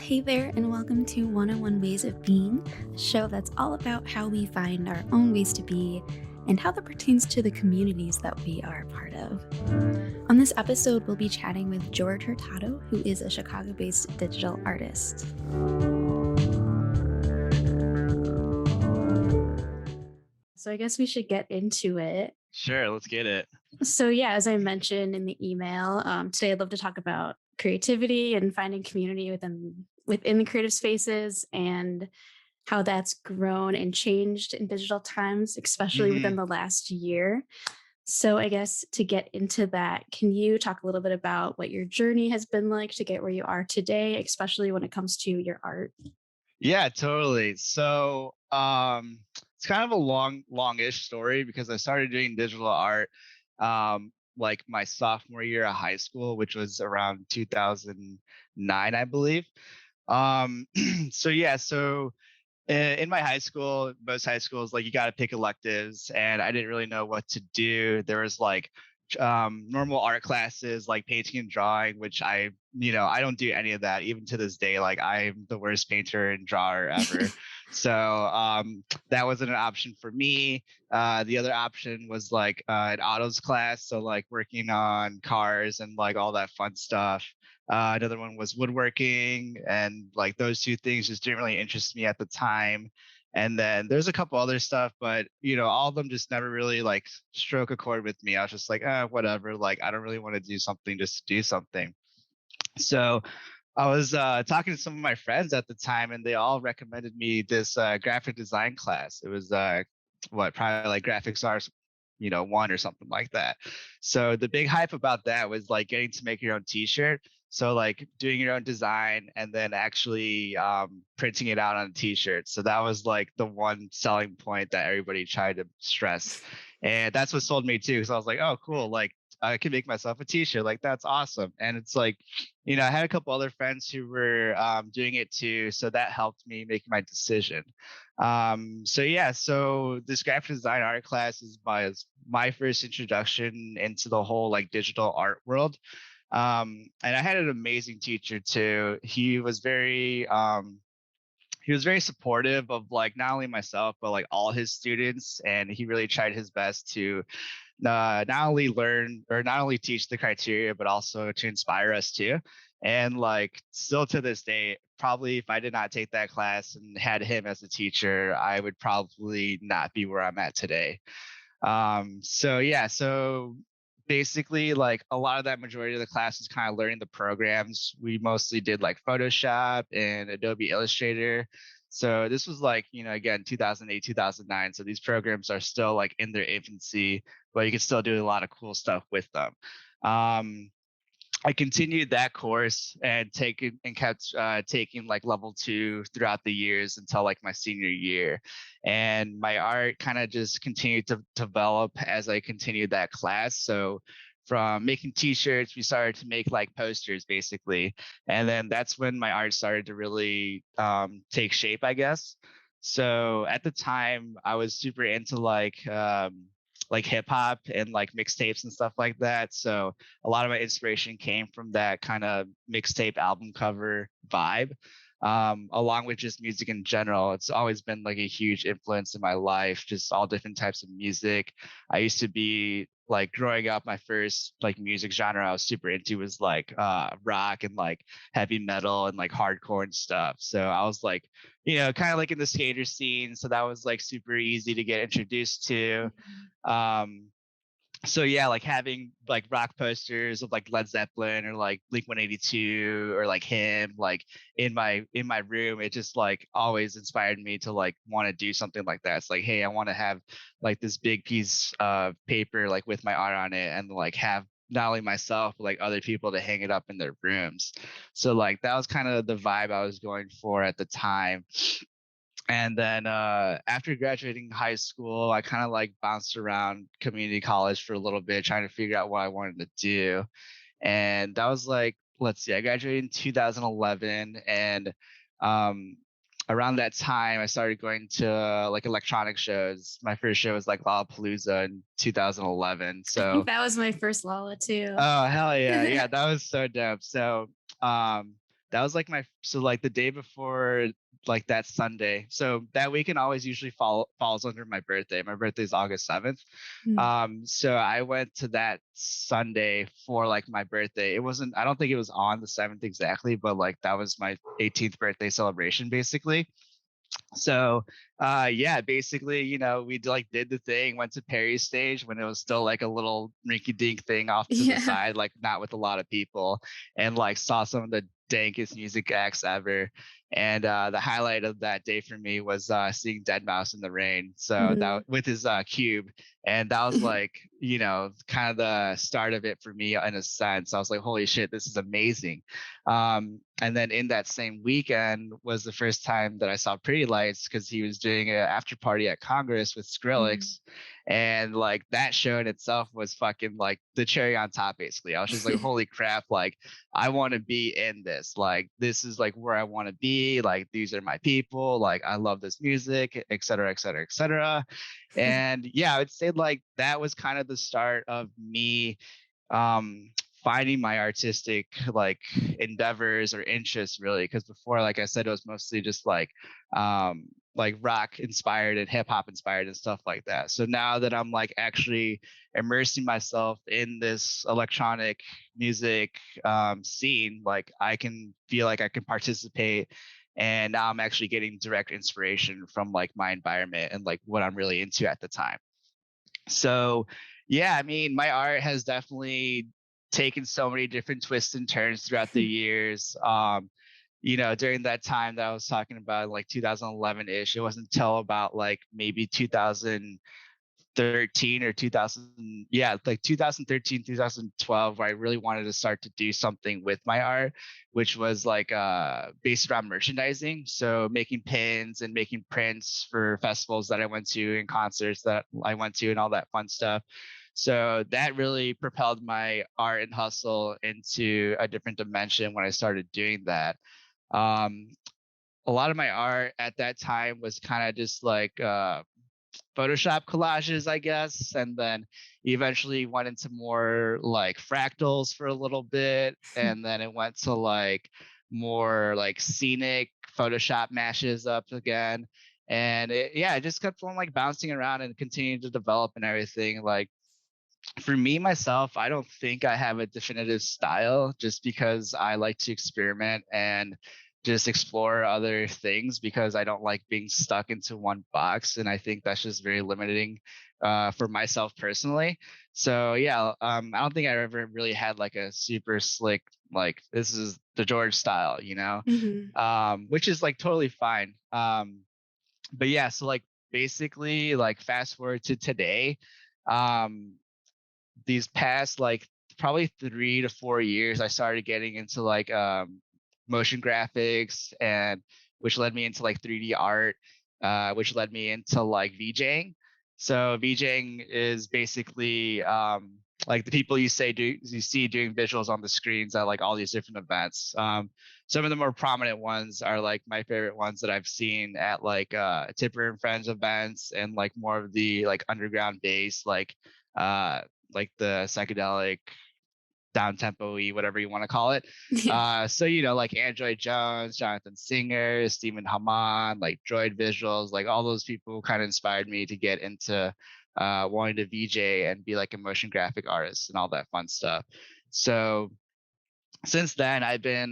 Hey there, and welcome to 101 Ways of Being, a show that's all about how we find our own ways to be and how that pertains to the communities that we are a part of. On this episode, we'll be chatting with Jorge Hurtado, who is a Chicago based digital artist. So, I guess we should get into it. Sure, let's get it. So, yeah, as I mentioned in the email, today I'd love to talk about creativity and finding community within the creative spaces and how that's grown and changed in digital times, especially within hmm the last year. So, I guess to get into that, can you talk a little bit about what your journey has been like to get where you are today, especially when it comes to your art? Yeah, totally. It's kind of a longish story because I started doing digital art like my sophomore year of high school, which was around 2009, I believe. Um, in my high school, most high schools, like you got to pick electives, and I didn't really know what to do. There was like normal art classes like painting and drawing, which I don't do any of that even to this day. Like I'm the worst painter and drawer ever. So that wasn't an option for me. The other option was like an autos class, so like working on cars and like all that fun stuff. Another one was woodworking, and like those two things just didn't really interest me at the time. And then there's a couple other stuff, but all of them just never really like stroke a chord with me. I was just like, whatever. Like, I don't really want to do something just to do something. So I was talking to some of my friends at the time, and they all recommended me this graphic design class. It was probably like graphics arts, one or something like that. So the big hype about that was like getting to make your own T-shirt. So like doing your own design and then actually printing it out on a T-shirt. So that was like the one selling point that everybody tried to stress, and that's what sold me too. So I was like, oh, cool, like I can make myself a T-shirt. Like that's awesome. And it's like, I had a couple other friends who were doing it too, so that helped me make my decision. So this graphic design art class is my first introduction into the whole like digital art world. And I had an amazing teacher too. He was very supportive of like not only myself but like all his students, and he really tried his best to not only learn or not only teach the criteria, but also to inspire us too. And like still to this day, probably if I did not take that class and had him as a teacher, I would probably not be where I'm at today. So basically like a lot of that majority of the class is kind of learning the programs. We mostly did like Photoshop and Adobe Illustrator. So this was like, again, 2008, 2009. So these programs are still like in their infancy, but you can still do a lot of cool stuff with them. Um, I continued that course and kept taking like level two throughout the years until like my senior year, and my art kind of just continued to develop as I continued that class. So from making T-shirts, we started to make like posters basically, and then that's when my art started to really take shape, I guess. So at the time, I was super into like hip hop and like mixtapes and stuff like that. So a lot of my inspiration came from that kind of mixtape album cover vibe, along with just music in general. It's always been like a huge influence in my life, just all different types of music. I used to be like growing up, my first like music genre I was super into was like rock and like heavy metal and like hardcore and stuff. So I was like, kind of like in the skater scene. So that was like super easy to get introduced to. Um, so yeah, like having like rock posters of like Led Zeppelin or like Blink 182 or like him like in my room, it just like always inspired me to like want to do something like that. It's like, hey, I want to have like this big piece of paper like with my art on it, and like have not only myself but like other people to hang it up in their rooms. So like that was kind of the vibe I was going for at the time. And then after graduating high school, I kind of like bounced around community college for a little bit, trying to figure out what I wanted to do. And that was like, let's see, I graduated in 2011. And um, around that time, I started going to like electronic shows. My first show was like Lollapalooza in 2011. I think So that was my first Lala too. oh hell yeah, yeah, that was so dope. So that was like like the day before like that Sunday. So that weekend always usually falls under my birthday. My birthday is August 7th. Mm. So I went to that Sunday for like my birthday. It wasn't, I don't think it was on the 7th exactly, but like that was my 18th birthday celebration basically. So yeah, basically, we like did the thing, went to Perry's stage when it was still like a little rinky dink thing off to the Yeah. side, like not with a lot of people, and like saw some of the dankest music acts ever. And the highlight of that day for me was seeing Dead Mouse in the Rain. So Mm. that with his cube. And that was like, kind of the start of it for me in a sense. I was like, holy shit, this is amazing. And then in that same weekend was the first time that I saw Pretty Lights because he was doing an after party at Congress with Mm. Skrillex. And like that show in itself was fucking like the cherry on top, basically. I was just like, holy crap, like I want to be in this. Like this is like where I want to be. Like these are my people. Like I love this music, et cetera, et cetera, et cetera. And yeah, I would say like that was kind of the start of me um finding my artistic like endeavors or interests really, because before, like I said, it was mostly just like rock inspired and hip hop inspired and stuff like that. So now that I'm like actually immersing myself in this electronic music scene, like I can feel like I can participate, and now I'm actually getting direct inspiration from like my environment and like what I'm really into at the time. So, yeah, I mean, my art has definitely taken so many different twists and turns throughout the years. During that time that I was talking about, like 2011-ish, it wasn't until about like maybe 2013 or 2000, yeah, like 2013, 2012, where I really wanted to start to do something with my art, which was like based around merchandising. So making pins and making prints for festivals that I went to and concerts that I went to and all that fun stuff. So that really propelled my art and hustle into a different dimension when I started doing that. Um, a lot of my art at that time was kind of just like Photoshop collages, I guess, and then eventually went into more like fractals for a little bit, and then it went to like more like scenic Photoshop mashes up again, and it just kept on like bouncing around and continuing to develop and everything. Like for me myself, I don't think I have a definitive style just because I like to experiment and just explore other things because I don't like being stuck into one box. And I think that's just very limiting for myself personally. So yeah, I don't think I ever really had like a super slick, like this is the George style, Mhm. which is like totally fine. But yeah, so like basically like fast forward to today, um, these past like probably 3 to 4 years, I started getting into like motion graphics, and which led me into like 3D art, which led me into like VJing. So VJing is basically like the people you see doing visuals on the screens at like all these different events. Some of the more prominent ones are like my favorite ones that I've seen at like Tipper and Friends events, and like more of the like underground bass, uh like the psychedelic down tempo y, whatever you want to call it. Yeah. So like Android Jones, Jonathan Singer, Stephen Hammond, like Droid Visuals, like all those people kind of inspired me to get into wanting to VJ and be like a motion graphic artist and all that fun stuff. So since then, I've been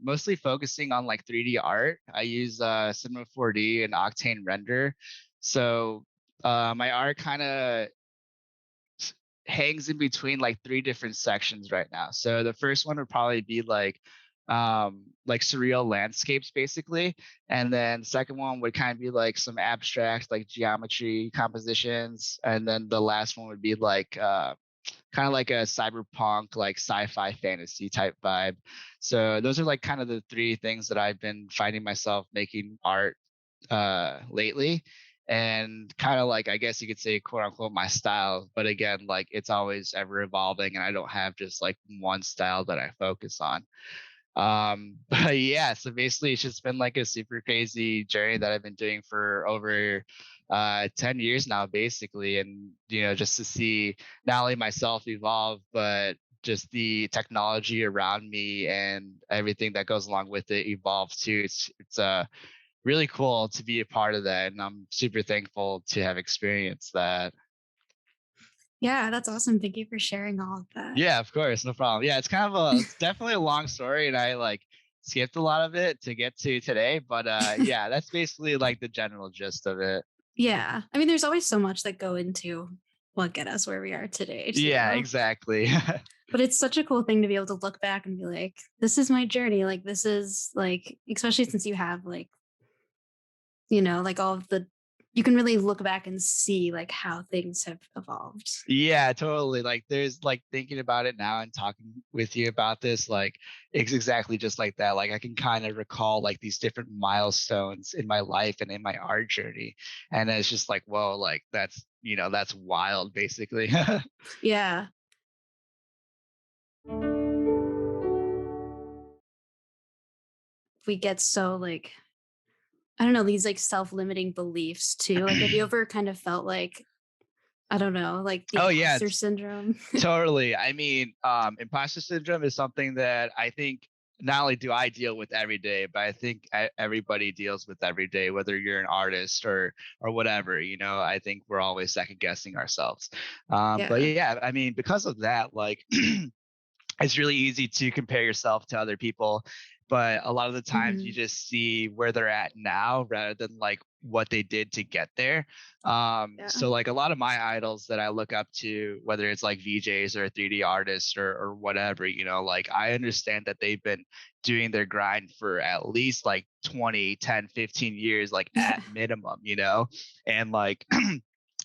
mostly focusing on like 3D art. I use Cinema 4D and Octane Render. So my art kind of hangs in between like three different sections right now. So the first one would probably be like surreal landscapes basically, and then the second one would kind of be like some abstract like geometry compositions, and then the last one would be like kind of like a cyberpunk like sci-fi fantasy type vibe. So those are like kind of the three things that I've been finding myself making art lately, and kind of like I guess you could say quote unquote my style, but again like it's always ever evolving and I don't have just like one style that I focus on. But yeah, so basically it's just been like a super crazy journey that I've been doing for over 10 years now basically, and just to see not only myself evolve but just the technology around me and everything that goes along with it evolved too. It's really cool to be a part of that, and I'm super thankful to have experienced that. Yeah, that's awesome. Thank you for sharing all of that. Yeah, of course, no problem. Yeah, it's definitely a long story, and I like skipped a lot of it to get to today, but yeah, that's basically like the general gist of it. Yeah. I mean, there's always so much that go into what get us where we are today, Yeah, too. exactly. But it's such a cool thing to be able to look back and be like, this is my journey. Like, this is like, especially since you have like, like all of the, you can really look back and see like how things have evolved. Yeah, totally. Like there's like thinking about it now and talking with you about this, like it's exactly just like that. Like I can kind of recall like these different milestones in my life and in my art journey. And it's just like, whoa, like that's wild basically. Yeah. We get so like, I don't know, these like self limiting beliefs too. Like, have you ever kind of felt like, I don't know, like the Oh yeah, imposter syndrome? totally. I mean, imposter syndrome is something that I think not only do I deal with every day, but I think everybody deals with every day, whether you're an artist or whatever. I think we're always second guessing ourselves. But Yeah. yeah, I mean, because of that, like it's really easy to compare yourself to other people, but a lot of the times you Hmm. just see where they're at now rather than like what they did to get there. Yeah. So like a lot of my idols that I look up to, whether it's like VJs or 3D artists or whatever, like I understand that they've been doing their grind for at least like 20, 10, 15 years, like Yeah. at minimum, and like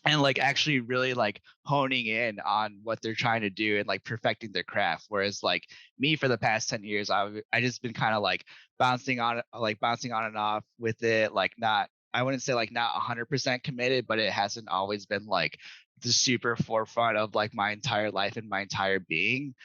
and like actually really like honing in on what they're trying to do and like perfecting their craft, whereas like me for the past 10 years I just been kind of like bouncing on and off with it, like not, I wouldn't say like not 100% committed, but it hasn't always been like the super forefront of like my entire life and my entire being.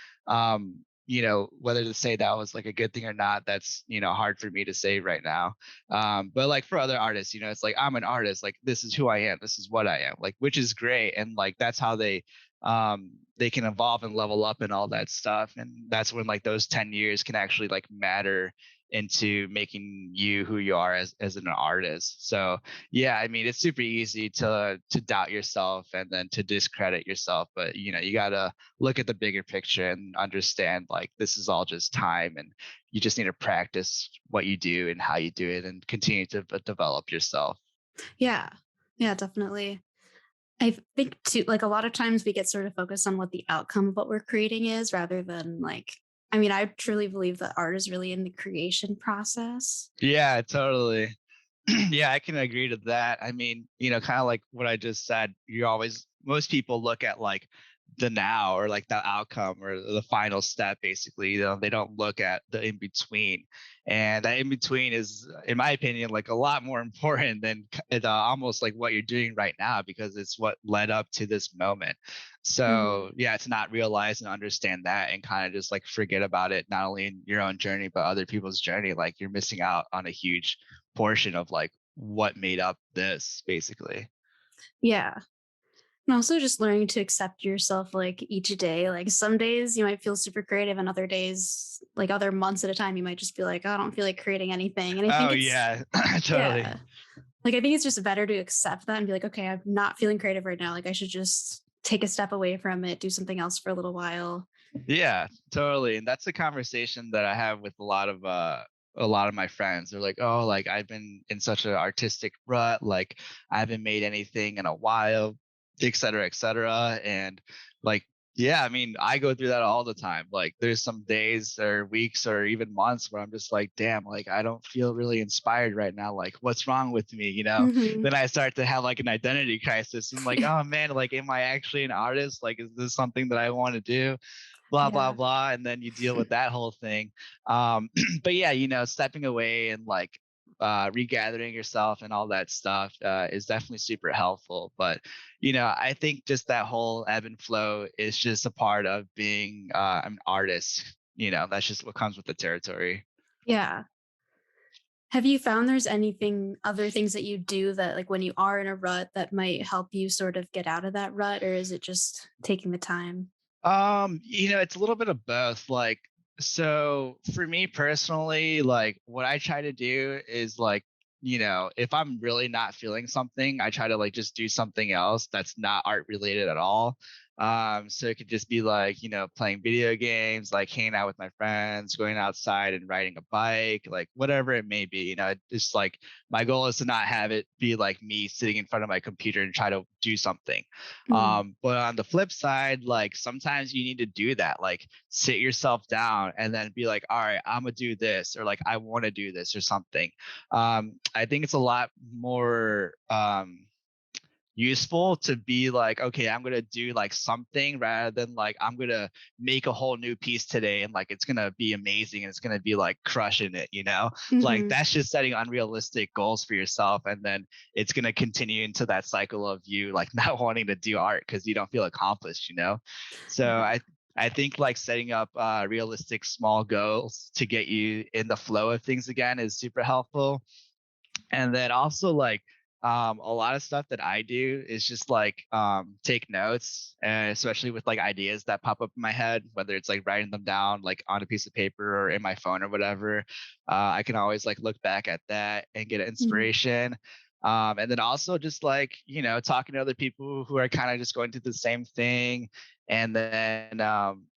Whether to say that was like a good thing or not, that's hard for me to say right now. But like for other artists, it's like I'm an artist, like this is who I am, this is what I am, like, which is great, and like that's how they can evolve and level up and all that stuff, and that's when like those 10 years can actually like matter into making you who you are as an artist. So yeah, I mean, it's super easy to doubt yourself and then to discredit yourself, but you gotta look at the bigger picture and understand like this is all just time, and you just need to practice what you do and how you do it and continue to develop yourself. Yeah. Yeah, definitely. I think too, like a lot of times we get sort of focused on what the outcome of what we're creating is rather than like, I mean, I truly believe that art is really in the creation process. Yeah, totally. Yeah, I can agree to that. I mean, kind of like what I just said, most people look at like the now or like the outcome or the final step, basically. They don't look at the in between. And that in between is, in my opinion, like a lot more important than almost like what you're doing right now, because it's what led up to this moment. Hmm. So, yeah, to not realize and understand that and kind of just like forget about it, not only in your own journey, but other people's journey, like you're missing out on a huge portion of like what made up this basically. Yeah. And also just learning to accept yourself like each day. Like some days you might feel super creative, and other days, like other months at a time, you might just be like, oh, I don't feel like creating anything. And I Oh think it's, yeah. Totally. yeah, like I think it's just better to accept that and be like, okay, I'm not feeling creative right now. Like I should just take a step away from it, do something else for a little while. Yeah, totally. And that's a conversation that I have with a lot of my friends. They're like, "Oh, like I've been in such an artistic rut, like I haven't made anything in a while, et cetera, et cetera." And like, yeah, I mean, I go through that all the time. Like there's some days or weeks or even months where I'm just like, damn, like I don't feel really inspired right now. Like, what's wrong with me, Hmm. Then I start to have like an identity crisis. I'm like, oh man, like am I actually an artist? Like, is this something that I want to do? Blah blah Yeah. blah, and then you deal with that whole thing. But yeah, stepping away and like regathering yourself and all that stuff is definitely super helpful. But I think just that whole ebb and flow is just a part of being an artist. That's just what comes with the territory. Yeah. Have you found there's anything other things that you do that like when you are in a rut that might help you sort of get out of that rut, or is it just taking the time? It's a little bit of both. Like, so for me personally, like what I try to do is like, if I'm really not feeling something, I try to like just do something else that's not art related at all. So it could just be like, playing video games, like hanging out with my friends, going outside and riding a bike, like whatever it may be. It's like my goal is to not have it be like me sitting in front of my computer and try to do something. Mm, But on the flip side, like sometimes you need to do that, like sit yourself down and then be like, all right, I'm gonna do this, or like I want to do this or something. I think it's a lot more useful to be like, okay, I'm gonna do like something rather than like I'm gonna make a whole new piece today and like it's gonna be amazing and it's gonna be like crushing it. Like mhm. that's just setting unrealistic goals for yourself, and then it's gonna continue into that cycle of you like not wanting to do art because you don't feel accomplished. So Yeah. I think like setting up realistic small goals to get you in the flow of things again is super helpful. And then also like a lot of stuff that I do is just like take notes, and especially with like ideas that pop up in my head, whether it's like writing them down like on a piece of paper or in my phone or whatever. I can always like look back at that and get Mhm. inspiration. And then also just like, talking to other people who are kind of just going through the same thing, and then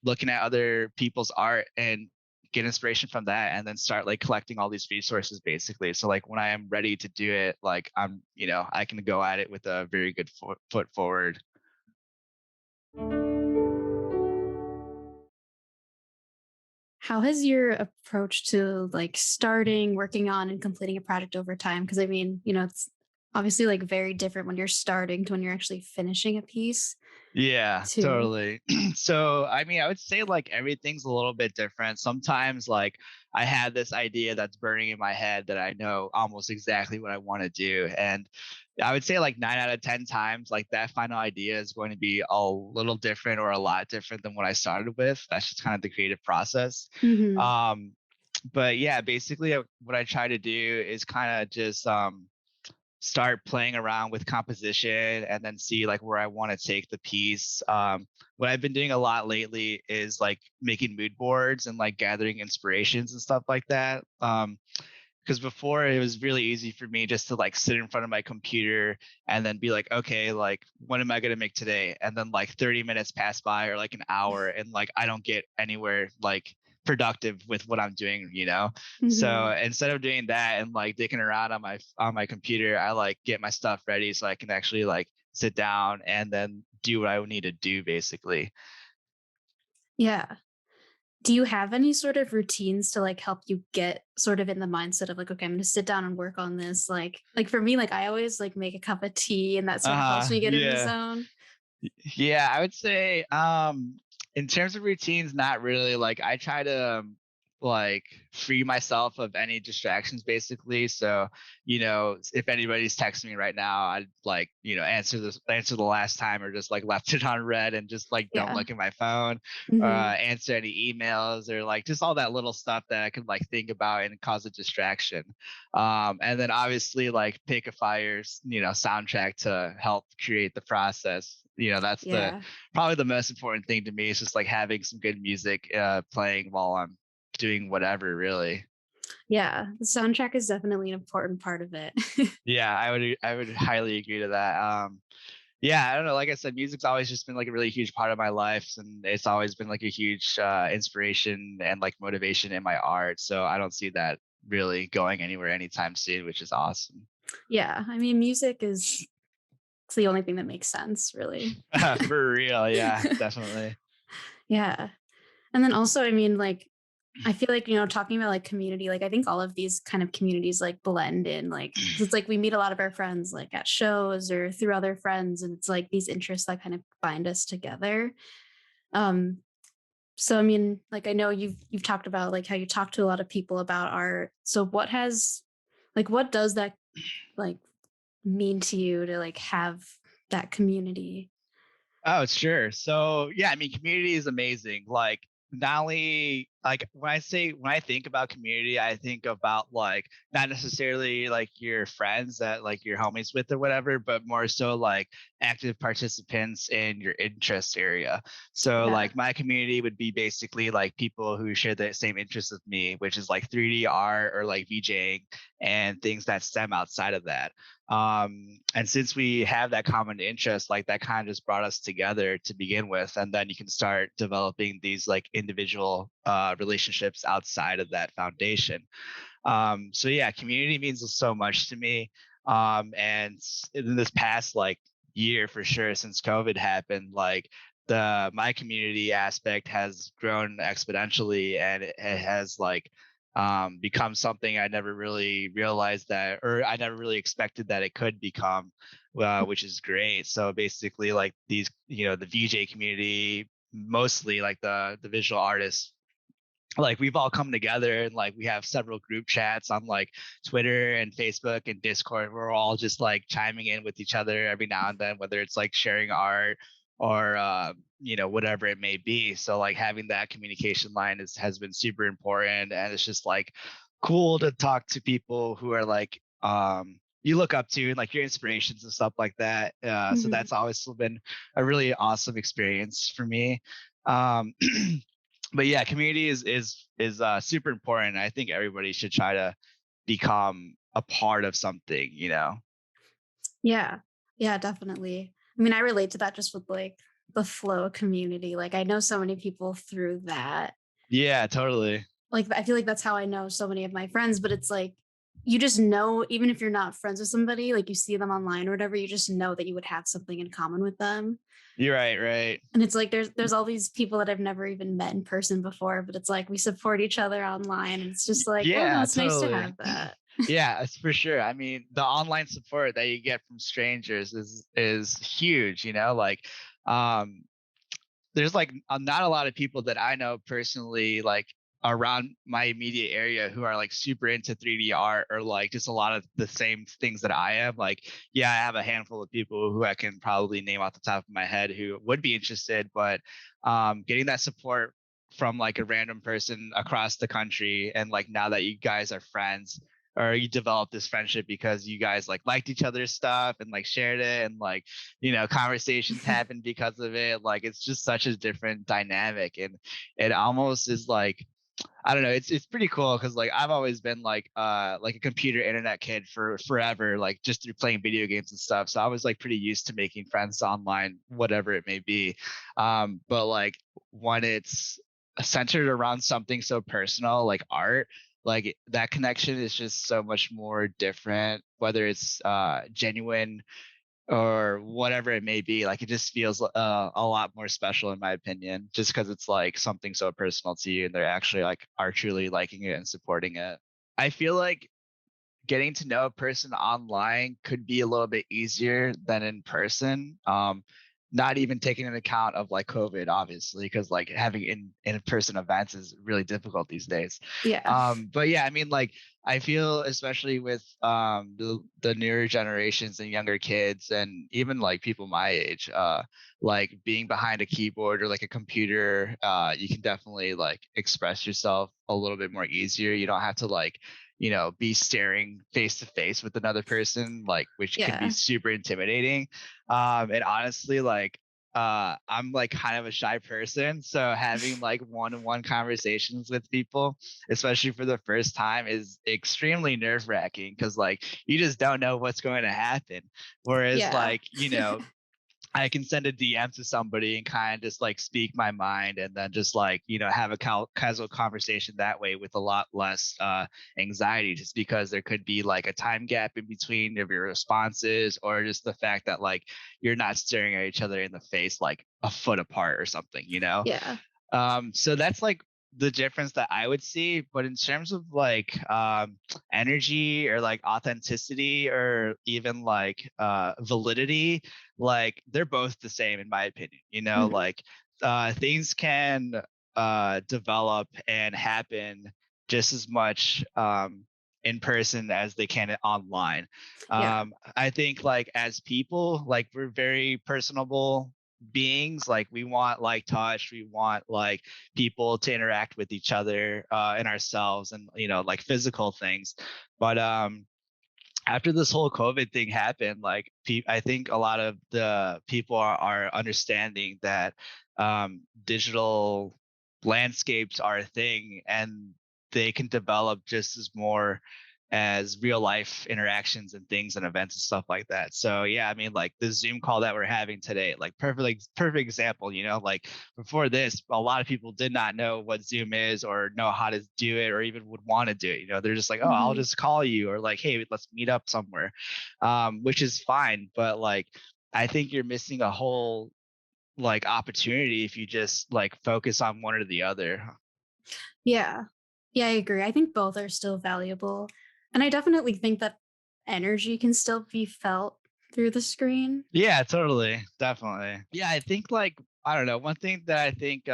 looking at other people's art and get inspiration from that, and then start like collecting all these resources basically. So like when I am ready to do it, like I can go at it with a very good foot forward. How has your approach to like starting, working on, and completing a project over time? Because I mean, it's obviously like very different when you're starting to when you're actually finishing a piece Yeah, too. totally. So, I mean, I would say like everything's a little bit different. Sometimes, like, I had this idea that's burning in my head that I know almost exactly what I want to do. And I would say like 9 out of 10 times, like that final idea is going to be a little different or a lot different than what I started with. That's just kind of the creative process. Mhm. Um, but yeah, basically, what I try to do is kind of just, start playing around with composition and then see like where I want to take the piece. What I've been doing a lot lately is like making mood boards and like gathering inspirations and stuff like that. Because before it was really easy for me just to like sit in front of my computer and then be like, okay, like what am I gonna make today? And then like 30 minutes pass by or like an hour, and like I don't get anywhere like productive with what I'm doing. So Mhm. instead of doing that and like dicking around on my computer, I like get my stuff ready so I can actually like sit down and then do what I need to do basically. Yeah. Do you have any sort of routines to like help you get sort of in the mindset of like, okay, I'm gonna sit down and work on this? Like for me, like I always like make a cup of tea and that sort of helps me get in the Yeah. zone. Yeah, I would say in terms of routines, not really. Like I try to like free myself of any distractions basically. So, if anybody's texting me right now, I'd like, answer the last time, or just like left it on red and just like don't Yeah. look at my phone, Mhm. answer any emails, or like just all that little stuff that I could like think about and cause a distraction. And then obviously like pick a fire's soundtrack to help create the process. That's the Yeah. probably the most important thing to me, is just like having some good music playing while I'm doing whatever, really. Yeah. The soundtrack is definitely an important part of it. Yeah, I would highly agree to that. Yeah, I don't know, like I said, music's always just been like a really huge part of my life, and it's always been like a huge inspiration and like motivation in my art, so I don't see that really going anywhere anytime soon, which is awesome. Yeah. I mean, music is it's the only thing that makes sense, really. For real, yeah, definitely. Yeah. And then also, I mean, like, I feel like, talking about like community, like, I think all of these kind of communities like blend in, like, 'cause it's like we meet a lot of our friends like at shows or through other friends. And it's like these interests that kind of bind us together. Um, so I mean, like I know you've talked about like how you talk to a lot of people about art. So what does that like mean to you to like have that community? Oh, sure. So yeah, I mean, community is amazing. Like not only like when I think about community, I think about like not necessarily like your friends that like you're homies with or whatever, but more so like active participants in your interest area. So Yeah. like my community would be basically like people who share the same interests with me, which is like 3D art or like VJing and things that stem outside of that. And since we have that common interest, like that kind of just brought us together to begin with, and then you can start developing these like individual relationships outside of that foundation. So yeah, community means so much to me. And in this past like year for sure since COVID happened, like the my community aspect has grown exponentially, and it has like become something I never really realized that, or I never really expected that it could become, which is great. So basically, like these, the VJ community, mostly like the visual artists, like we've all come together and like we have several group chats on like Twitter and Facebook and Discord. We're all just like chiming in with each other every now and then, whether it's like sharing art or whatever it may be. So like having that communication line has been super important, and it's just like cool to talk to people who are like you look up to and like your inspirations and stuff like that. So Mhm. that's always been a really awesome experience for me. Um, but yeah, community is super important. I think everybody should try to become a part of something, you know. Yeah. Yeah, definitely. I mean, I relate to that just with like the flow community. Like I know so many people through that. Yeah, totally. Like I feel like that's how I know so many of my friends, but it's like you just know, even if you're not friends with somebody, like you see them online or whatever, you just know that you would have something in common with them. You're right, right. And it's like there's all these people that I've never even met in person before, but it's like we support each other online, and it's just like, I don't know, Yeah, it's nice to totally. have that. Yeah, it's for sure. I mean, the online support that you get from strangers is huge, like um there's like not a lot of people that I know personally, like around my immediate area, who are like super into 3D art or like just a lot of the same things that I am. Like, yeah, I have a handful of people who I can probably name off the top of my head who would be interested, but getting that support from like a random person across the country, and like now that you guys are friends, or you develop this friendship because you guys like liked each other's stuff and like shared it, and like conversations happen because of it. Like it's just such a different dynamic, and it almost is like, I don't know, it's pretty cool because like I've always been like a computer internet kid for forever, like just through playing video games and stuff. So I was like pretty used to making friends online, whatever it may be. But like when it's centered around something so personal like art, like that connection is just so much more different, whether it's genuine or whatever it may be. Like it just feels a lot more special in my opinion, just because it's like something so personal to you and they're actually like are truly liking it and supporting it. I feel like getting to know a person online could be a little bit easier than in person. Not even taking into account of like COVID, obviously, because like having in person events is really difficult these days. Yeah. But yeah, I mean, like I feel especially with the newer generations and younger kids, and even like people my age, like being behind a keyboard or like a computer, you can definitely like express yourself a little bit more easier. You don't have to like be staring face to face with another person, like which can be Yeah. super intimidating. And honestly, like I'm like kind of a shy person. So having like one-on-one conversations with people, especially for the first time, is extremely nerve-wracking because like you just don't know what's going to happen. Whereas Yeah. like, I can send a DM to somebody and kind of just like speak my mind, and then just like, have a casual conversation that way with a lot less anxiety, just because there could be like a time gap in between of your responses, or just the fact that like you're not staring at each other in the face like a foot apart or something. Yeah. So that's like the difference that I would see. But in terms of like energy or like authenticity or even like validity, like they're both the same in my opinion. Mhm. Like things can develop and happen just as much in person as they can online. Yeah. I think like as people, like we're very personable, beings. Like we want like touch, we want like people to interact with each other and ourselves, and like physical things. But after this whole COVID thing happened, like I think a lot of the people are understanding that digital landscapes are a thing, and they can develop just as more as real life interactions and things and events and stuff like that. So yeah, I mean, like the Zoom call that we're having today, like perfect example. Like before this, a lot of people did not know what Zoom is or know how to do it or even would want to do it. They're just like, oh, I'll Hmm. just call you, or like, hey, let's meet up somewhere, which is fine. But like, I think you're missing a whole like opportunity if you just like focus on one or the other. Yeah. Yeah, I agree. I think both are still valuable. And I definitely think that energy can still be felt through the screen. Yeah, totally, definitely. Yeah, I think like I don't know. One thing that I think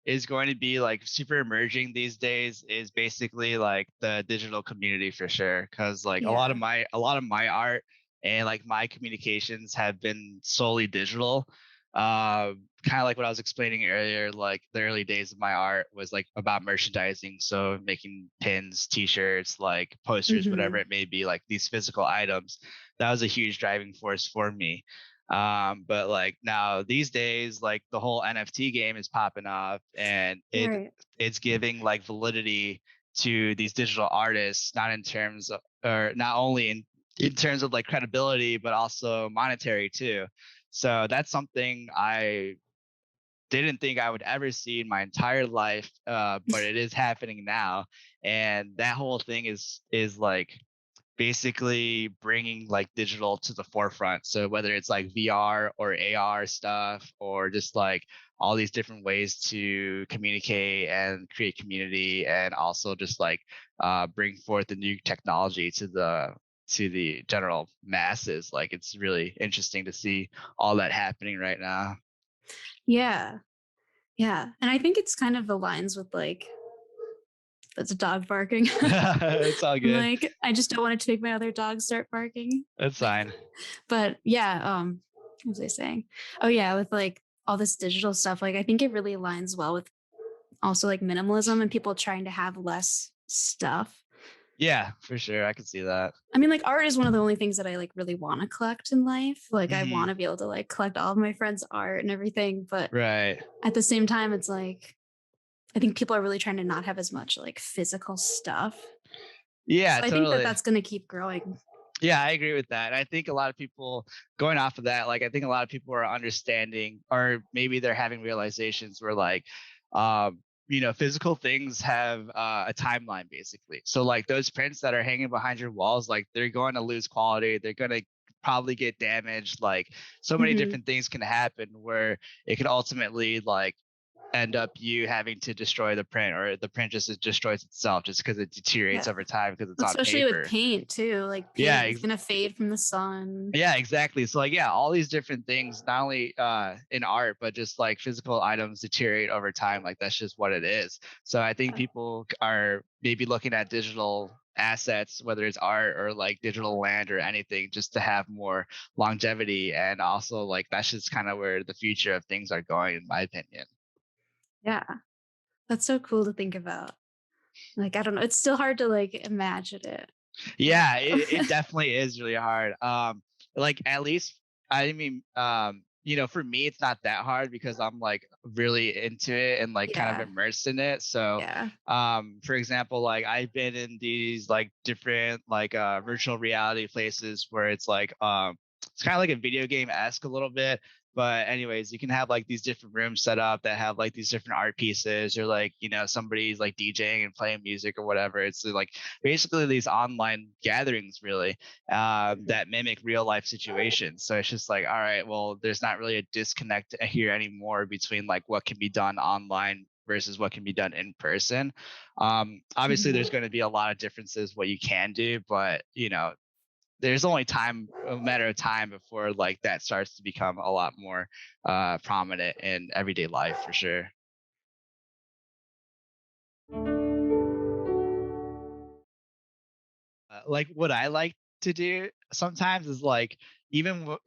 is going to be like super emerging these days is basically like the digital community for sure, because like a lot of Yeah. my art and like my communications have been solely digital. Kind of like what I was explaining earlier, like the early days of my art was like about merchandising, so making pins, t-shirts, like posters, whatever Hmm. it may be, like these physical items. That was a huge driving force for me. But like now these days, like the whole NFT game is popping off, and Right. it's giving like validity to these digital artists, not in terms of, or not only in terms of like credibility, but also monetary too. So that's something I didn't think I would ever see in my entire life, but it is happening now, and that whole thing is like basically bringing like digital to the forefront. So whether it's like VR or AR stuff, or just like all these different ways to communicate and create community, and also just like bring forth the new technology to the general masses. Like it's really interesting to see all that happening right now. Yeah. Yeah. And I think it's kind of aligns with like that's a dog barking. It's all I'm good. like, I just don't want it to make my other dog start barking. That's fine. But yeah, what was I saying? Oh yeah, with like all this digital stuff, like I think it really aligns well with also like minimalism and people trying to have less stuff. Yeah, for sure. I can see that. I mean, like art is one of the only things that I like really want to collect in life. Like I Hmm. want to be able to like collect all of my friends' art and everything, but Right. at the same time, it's like I think people are really trying to not have as much like physical stuff. Yeah, So I think that totally. that's going to keep growing. Yeah, I agree with that. And I think a lot of people going off of that, like I think a lot of people are understanding, or maybe they're having realizations where like physical things have a timeline basically. So like those prints that are hanging behind your walls, like they're going to lose quality, they're going to probably get damaged. Like so many Hmm. different things can happen where it could ultimately like end up you having to destroy the print, or the print just destroys itself just because it deteriorates Yeah. over time because it's on Especially with paper. paint too. Like Yeah, paint is going to fade from the sun. yeah, exactly. So like yeah, all these different things, not only in art, but just like physical items deteriorate over time. Like that's just what it is. So I think people are maybe looking at digital assets, whether it's art or like digital land or anything, just to have more longevity. And also like that's just kind of where the future of things are going, in my opinion. Yeah. That's so cool to think about. Like, I don't know. It's still hard to like imagine it. But Yeah, it definitely is really hard. Like at least I mean, for me it's not that hard because I'm like really into it and like kind of yeah. immersed in it. So, Yeah. for example, like I've been in these like different like virtual reality places where it's kind of like a video game esque a little bit. But anyways, you can have like these different rooms set up that have like these different art pieces, or like somebody's like DJing and playing music or whatever. It's like basically these online gatherings really that mimic real life situations. So it's just like, all right, well, there's not really a disconnect here anymore between like what can be done online versus what can be done in person. Obviously there's Mhm. going to be a lot of differences what you can do, but there's only a matter of time before like that starts to become a lot more prominent in everyday life for sure. Like what I like to do sometimes is like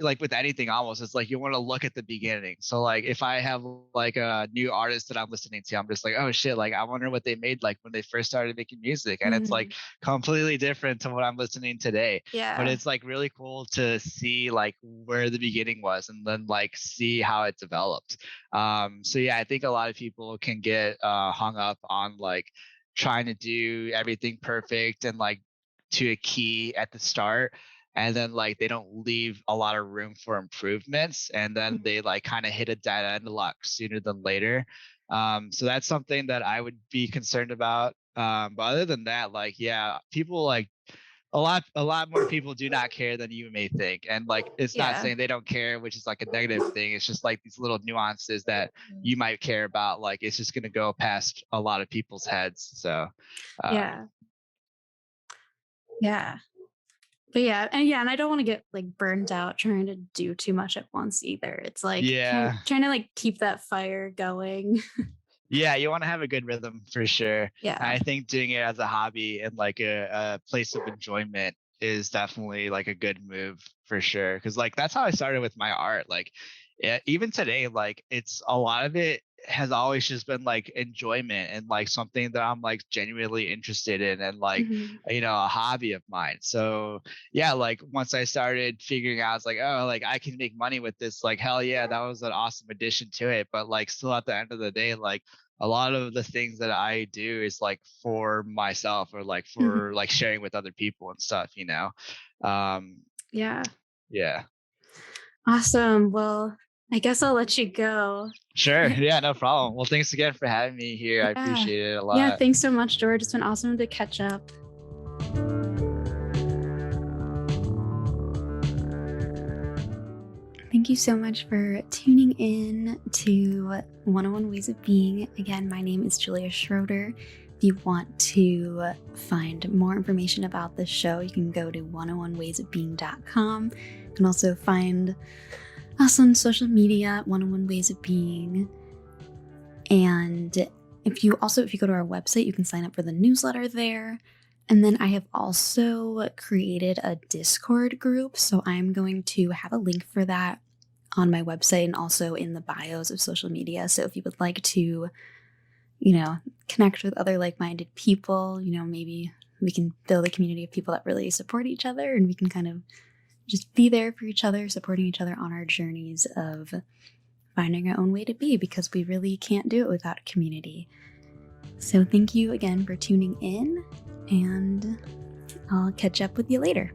like with anything almost, it's like you want to look at the beginning. So like if I have like a new artist that I'm listening to, I'm just like, oh shit, like I wonder what they made like when they first started making music, and it's like Mhm. completely different to what I'm listening today. But Yeah. it's like really cool to see like where the beginning was and then like see how it developed. So yeah, I think a lot of people can get hung up on like trying to do everything perfect and like to a key at the start, and then like they don't leave a lot of room for improvements, and then Mhm. they like kind of hit a dead end a lot sooner than later. So that's something that I would be concerned about. But other than that, like yeah, people like a lot more people do not care than you may think, and like it's not Yeah. saying they don't care, which is like a negative thing. It's just like these little nuances that you might care about, like it's just going to go past a lot of people's heads. So um Yeah. Yeah. But yeah, and I don't want to get like burned out trying to do too much at once either. It's like yeah. trying to like keep that fire going. Yeah, you want to have a good rhythm for sure. And Yeah. I think doing it as a hobby and like a place of enjoyment is definitely like a good move for sure. Because like that's how I started with my art. Like yeah, even today, like it's a lot of it has always just been like enjoyment and like something that I'm like genuinely interested in, and like Mhm. a hobby of mine. So yeah, like once I started figuring out, it's like, oh, like I can make money with this, like hell yeah, that was an awesome addition to it. But like still at the end of the day, like a lot of the things that I do is like for myself, or like for Mhm. like sharing with other people and stuff. Um, Yeah. yeah. Awesome. Well, I guess I'll let you go. Sure. Yeah, no problem. Well, thanks again for having me here. I Yeah. appreciate it a Yeah. lot. Thanks so much, George. It's been awesome to catch up. Thank you so much for tuning in to 101 Ways of Being. Again, my name is Julia Schroeder. If you want to find more information about this show, you can go to 101waysofbeing.com. You can also find us on social media, 101 Ways of Being. And if you go to our website, you can sign up for the newsletter there. And then I have also created a Discord group. So I'm going to have a link for that on my website and also in the bios of social media. So if you would like to, connect with other like-minded people, maybe we can build a community of people that really support each other, and we can kind of just be there for each other, supporting each other on our journeys of finding our own way to be, because we really can't do it without a community. So thank you again for tuning in, and I'll catch up with you later.